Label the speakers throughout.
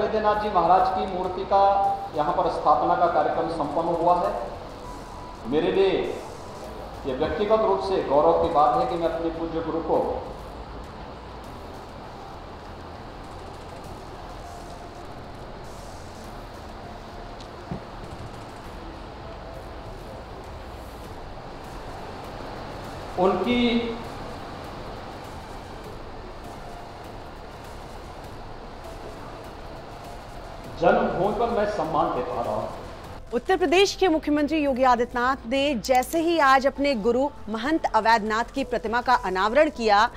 Speaker 1: बैद्यनाथ जी महाराज की मूर्ति का यहाँ पर स्थापना का कार्यक्रम संपन्न हुआ है। मेरे लिए ये व्यक्तिगत रूप से गौरव की बात है कि मैं अपने पूज्य गुरु को उनकी जन्मभूमि पर मैं सम्मान दे पा रहा हूं।
Speaker 2: उत्तर प्रदेश के मुख्यमंत्री योगी आदित्यनाथ ने जैसे ही आज अपने गुरु महंत अवैधनाथ की प्रतिमा का अनावरण किया,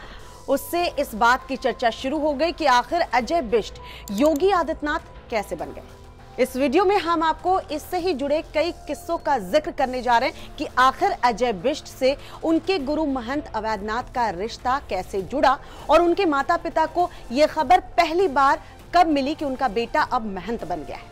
Speaker 2: उससे इस बात की चर्चा शुरू हो गई कि आखिर अजय बिष्ट योगी आदित्यनाथ कैसे बन गए। इस वीडियो में हम आपको इससे ही जुड़े कई किस्सों का जिक्र करने जा रहे हैं कि आखिर अजय बिष्ट से उनके गुरु महंत अवैधनाथ का रिश्ता कैसे जुड़ा और उनके माता पिता को यह खबर पहली बार कब मिली कि उनका बेटा अब महंत बन गया है।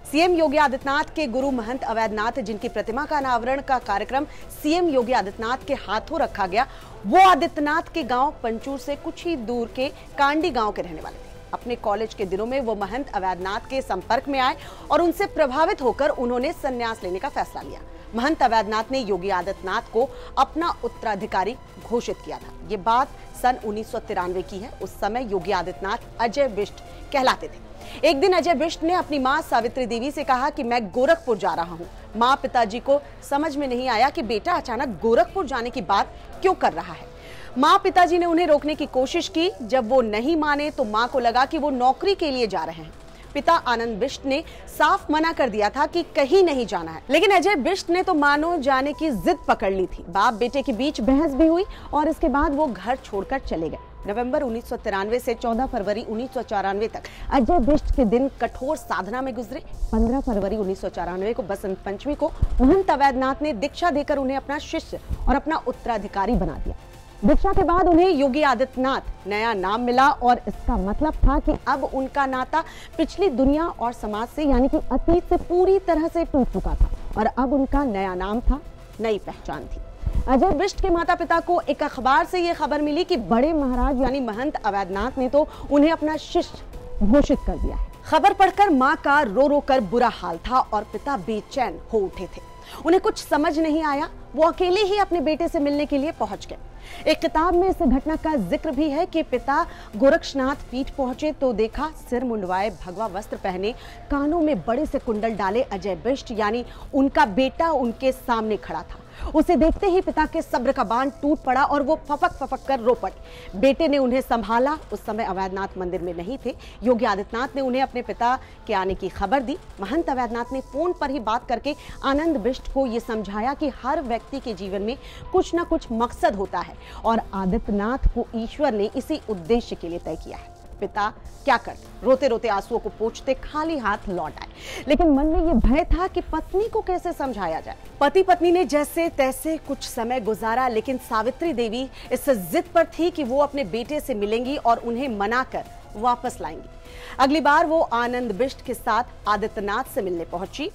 Speaker 2: सीएम योगी आदित्यनाथ के गुरु महंत अवैधनाथ, जिनकी प्रतिमा का अनावरण का कार्यक्रम सीएम योगी आदित्यनाथ के हाथों रखा गया, वो आदित्यनाथ के गांव पंचूर से कुछ ही दूर के कांडी गांव के रहने वाले थे। अपने कॉलेज के दिनों में वो महंत अवैधनाथ के संपर्क में आए और उनसे प्रभावित होकर उन्होंने संन्यास लेने का फैसला लिया। महंत अवैधनाथ ने योगी आदित्यनाथ को अपना उत्तराधिकारी घोषित किया था। ये बात सन 1993 की है। उस समय योगी आदित्यनाथ अजय बिष्ट कहलाते थे। एक दिन अजय बिष्ट ने अपनी मां सावित्री देवी से कहा कि मैं गोरखपुर जा रहा हूं। मां पिताजी को समझ में नहीं आया कि बेटा अचानक गोरखपुर जाने की बात क्यों कर रहा है। मां पिताजी ने उन्हें रोकने की कोशिश की। जब वो नहीं माने तो मां को लगा कि वो नौकरी के लिए जा रहे हैं। पिता आनंद बिष्ट ने साफ मना कर दिया था कि कहीं नहीं जाना है, लेकिन अजय बिष्ट ने तो मानो जाने की जिद पकड़ ली थी। बाप बेटे के बीच बहस भी हुई और इसके बाद वो घर छोड़कर चले गए। नवंबर 1993 से 14 फरवरी 1994 तक अजय बिष्ट के दिन कठोर साधना में गुजरे। 15 फरवरी 1994 को बसंत पंचमी को महंत अवैधनाथ ने दीक्षा देकर उन्हें अपना शिष्य और अपना उत्तराधिकारी बना दिया। दीक्षा के बाद उन्हें योगी आदित्यनाथ नया नाम मिला और इसका मतलब था कि अब उनका नाता पिछली दुनिया और समाज से यानी कि अतीत से पूरी तरह से टूट चुका था और अब उनका नया नाम था, नई पहचान थी। अजय बिष्ट के माता पिता को एक अखबार से यह खबर मिली कि बड़े महाराज यानी महंत अवैधनाथ ने तो उन्हें अपना शिष्य घोषित कर दिया है। खबर पढ़कर मां का रो रो कर बुरा हाल था और पिता बेचैन हो उठे थे। उन्हें कुछ समझ नहीं आया। वो अकेले ही अपने बेटे से मिलने के लिए पहुंच गए। एक किताब में इस घटना का जिक्र भी है कि पिता गोरक्षनाथ पीठ पहुंचे तो देखा सिर मुंडवाए, भगवा वस्त्र पहने, कानों में बड़े से कुंडल डाले अजय बिष्ट यानी उनका बेटा उनके सामने खड़ा था। उसे देखते ही पिता के सब्र का बांध टूट पड़ा और वो फपक कर रो पड़े। बेटे ने उन्हें संभाला। उस समय अवैधनाथ मंदिर में नहीं थे। योगी आदित्यनाथ ने उन्हें अपने पिता के आने की खबर दी। महंत अवैधनाथ ने फोन पर ही बात करके आनंद बिष्ट को ये समझाया कि हर व्यक्ति के जीवन में कुछ ना कुछ मकसद होता है और आदित्यनाथ को ईश्वर ने इसी उद्देश्य के लिए तय किया है। पिता क्या कर रोते रोते आंसुओं को पोंछते खाली हाथ लौट आए, लेकिन मन में ये भय था कि पत्नी को कैसे समझाया जाए। पति पत्नी ने जैसे तैसे कुछ समय गुजारा, लेकिन सावित्री देवी इस जिद पर थी कि वो अपने बेटे से मिलेंगी और उन्हें मनाकर वापस लाएंगी। अगली बार वो आनंद बिष्ट के साथ आदित्यनाथ से मिलने पहुंची।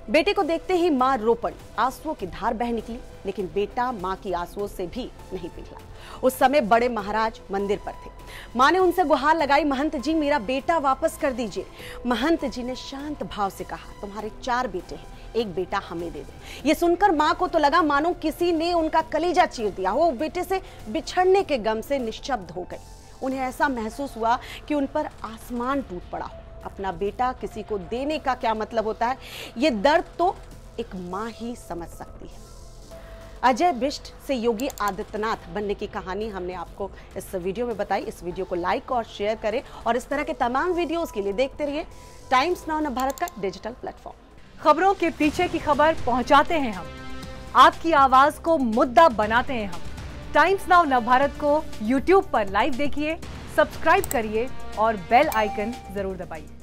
Speaker 2: बेटे को देखते ही मां रो पड़ी, आंसुओं की धार बह निकली, लेकिन बेटा मां की आंसुओं से भी नहीं पिघला। उस समय बड़े महाराज मंदिर पर थे। मां ने उनसे गुहार लगाई, महंत जी मेरा बेटा वापस कर दीजिए। महंत जी ने शांत भाव से कहा, तुम्हारे 4 बेटे हैं, एक बेटा हमें दे दो। ये सुनकर मां को तो लगा मानो किसी ने उनका कलेजा चीर दिया हो। बेटे से बिछड़ने के गम से निश्शब्द हो गई। उन्हें ऐसा महसूस हुआ कि उन पर आसमान टूट पड़ा हो। अपना बेटा किसी को देने का क्या मतलब होता है, ये दर्द तो एक मां ही समझ सकती है। अजय बिष्ट से योगी आदित्यनाथ बनने की कहानी हमने आपको इस वीडियो में बताई। इस वीडियो को लाइक और शेयर करें और इस तरह के तमाम वीडियोस के लिए देखते रहिए टाइम्स नाउ नवभारत का डिजिटल प्लेटफॉर्म।
Speaker 3: खबरों के पीछे की खबर पहुंचाते हैं हम, आपकी आवाज को मुद्दा बनाते हैं हम। टाइम्स नाउ नवभारत को यूट्यूब पर लाइव देखिए, सब्सक्राइब करिए और बेल आइकन जरूर दबाइए।